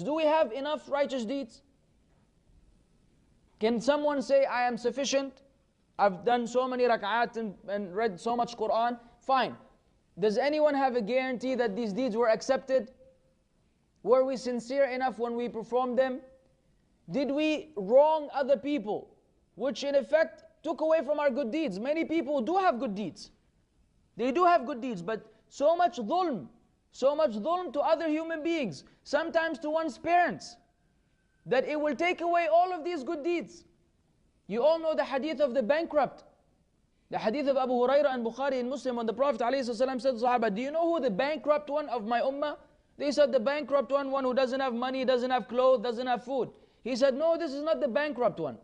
Do we have enough righteous deeds? Can someone say, I am sufficient, I've done so many rak'at and read so much Quran? Fine. Does anyone have a guarantee that these deeds were accepted? Were we sincere enough when we performed them? Did we wrong other people, which in effect took away from our good deeds? Many people do have good deeds. They do have good deeds, but so much dhulm to other human beings, sometimes to one's parents, that it will take away all of these good deeds. You all know the hadith of the bankrupt. The hadith of Abu Hurairah and Bukhari and Muslim, when the Prophet ﷺ said to Sahaba, do you know who the bankrupt one of my ummah? They said the bankrupt one who doesn't have money, doesn't have clothes, doesn't have food. He said, no, this is not the bankrupt one.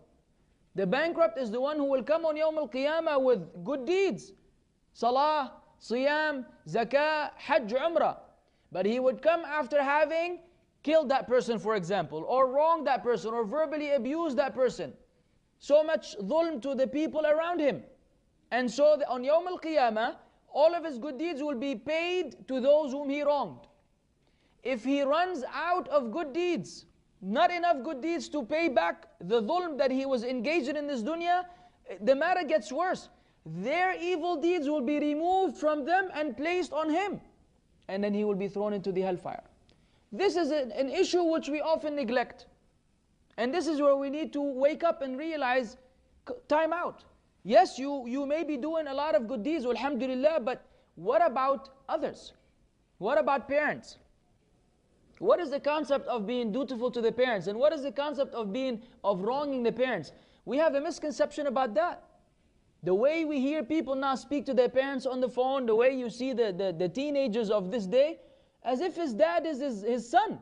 The bankrupt is the one who will come on Yawm al-Qiyamah with good deeds. Salah, Siyam, Zakah, Hajj, Umrah. But he would come after having killed that person, for example, or wronged that person, or verbally abused that person. So much dhulm to the people around him. And so on Yawm al-Qiyamah, all of his good deeds will be paid to those whom he wronged. If he runs out of good deeds, not enough good deeds to pay back the dhulm that he was engaged in this dunya, the matter gets worse. Their evil deeds will be removed from them and placed on him. And then he will be thrown into the hellfire. This is an issue which we often neglect. And this is where we need to wake up and realize, time out. Yes, you may be doing a lot of good deeds, alhamdulillah, but what about others? What about parents? What is the concept of being dutiful to the parents? And what is the concept of wronging the parents? We have a misconception about that. The way we hear people now speak to their parents on the phone, the way you see the teenagers of this day, as if his dad is his son.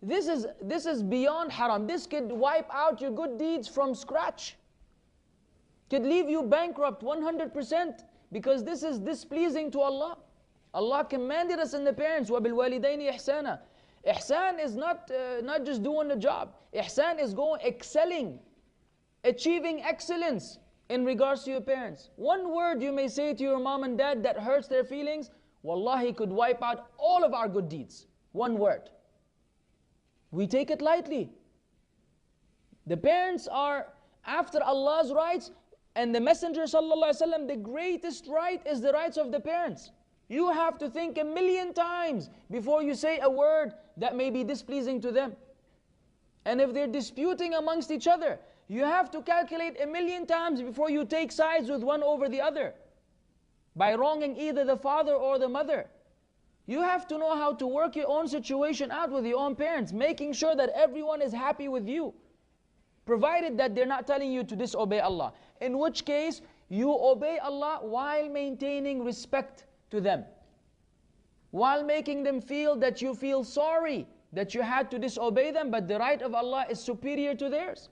This is beyond haram. This could wipe out your good deeds from scratch. Could leave you bankrupt 100%, because this is displeasing to Allah. Allah commanded us in the parents, وَبِالْوَالِدَيْنِ إِحْسَانًا. Ihsan is not just doing the job. Ihsan is excelling, achieving excellence in regards to your parents. One word you may say to your mom and dad that hurts their feelings, wallahi could wipe out all of our good deeds. One word. We take it lightly. The parents are after Allah's rights, and the Messenger ﷺ, the greatest right is the rights of the parents. You have to think 1,000,000 times before you say a word that may be displeasing to them. And if they're disputing amongst each other, you have to calculate 1,000,000 times before you take sides with one over the other, by wronging either the father or the mother. You have to know how to work your own situation out with your own parents, making sure that everyone is happy with you, provided that they're not telling you to disobey Allah. In which case, you obey Allah while maintaining respect to them, while making them feel that you feel sorry that you had to disobey them, but the right of Allah is superior to theirs.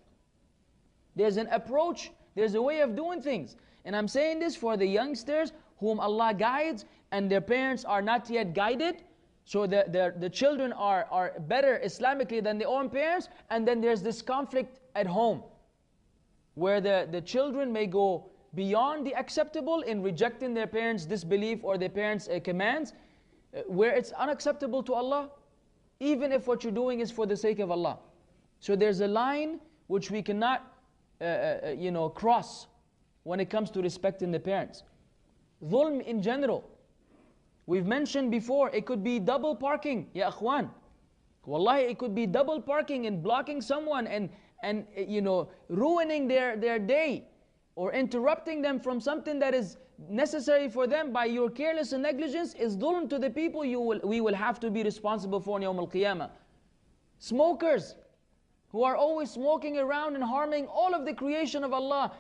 There's an approach, there's a way of doing things. And I'm saying this for the youngsters whom Allah guides and their parents are not yet guided. So the children are better Islamically than their own parents, and then there's this conflict at home where the children may go beyond the acceptable in rejecting their parents' disbelief or their parents' commands, where it's unacceptable to Allah, even if what you're doing is for the sake of Allah. So there's a line which we cannot cross when it comes to respecting the parents. Dhulm in general. We've mentioned before, it could be double parking, ya akhwan. Wallahi, it could be double parking and blocking someone and ruining their day, or interrupting them from something that is necessary for them by your careless and negligence is dhulm to the people we will have to be responsible for on Yawm al-Qiyamah. Smokers who are always smoking around and harming all of the creation of Allah,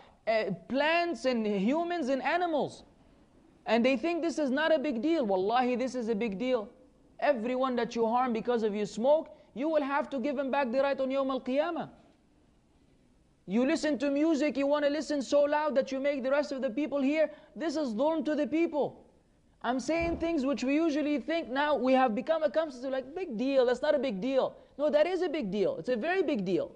plants and humans and animals. And they think this is not a big deal. Wallahi, this is a big deal. Everyone that you harm because of your smoke, you will have to give him back the right on Yawm al-Qiyamah. You listen to music, you want to listen so loud that you make the rest of the people hear. This is dhulm to the people. I'm saying things which we usually think now we have become accustomed to, like, big deal, that's not a big deal. No, that is a big deal. It's a very big deal.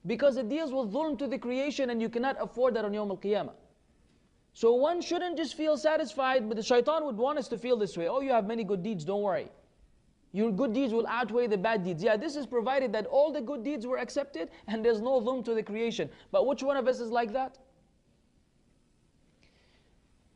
Because it deals with dhulm to the creation, and you cannot afford that on Yawm al-Qiyamah. So one shouldn't just feel satisfied, but the shaitan would want us to feel this way. Oh, you have many good deeds, don't worry. Your good deeds will outweigh the bad deeds. Yeah, this is provided that all the good deeds were accepted and there's no dhulm to the creation. But which one of us is like that?